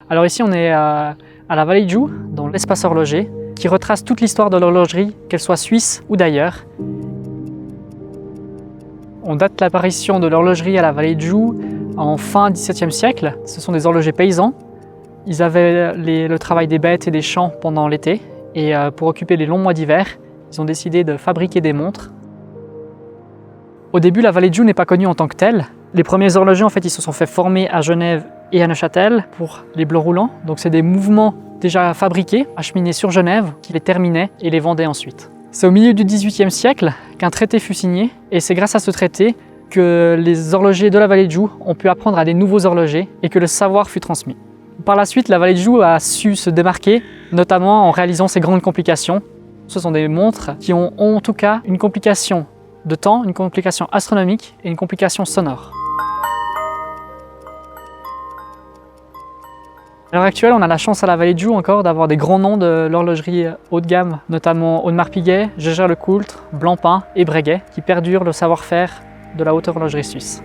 Alors ici on est à la Vallée de Joux, dans l'espace horloger, qui retrace toute l'histoire de l'horlogerie, qu'elle soit suisse ou d'ailleurs. On date l'apparition de l'horlogerie à la Vallée de Joux en fin XVIIe siècle. Ce sont des horlogers paysans. Ils avaient le travail des bêtes et des champs pendant l'été, et pour occuper les longs mois d'hiver, ils ont décidé de fabriquer des montres. Au début, la Vallée de Joux n'est pas connue en tant que telle. Les premiers horlogers, en fait, ils se sont fait former à Genève et à Neuchâtel pour les blocs roulants. Donc c'est des mouvements déjà fabriqués, acheminés sur Genève, qui les terminaient et les vendaient ensuite. C'est au milieu du XVIIIe siècle qu'un traité fut signé, et c'est grâce à ce traité que les horlogers de la Vallée de Joux ont pu apprendre à des nouveaux horlogers et que le savoir fut transmis. Par la suite, la Vallée de Joux a su se démarquer, notamment en réalisant ces grandes complications. Ce sont des montres qui ont en tout cas une complication de temps, une complication astronomique et une complication sonore. À l'heure actuelle, on a la chance à la Vallée de Joux encore d'avoir des grands noms de l'horlogerie haut de gamme, notamment Audemars Piguet, Jaeger-LeCoultre, Blancpain et Breguet, qui perdurent le savoir-faire de la haute horlogerie suisse.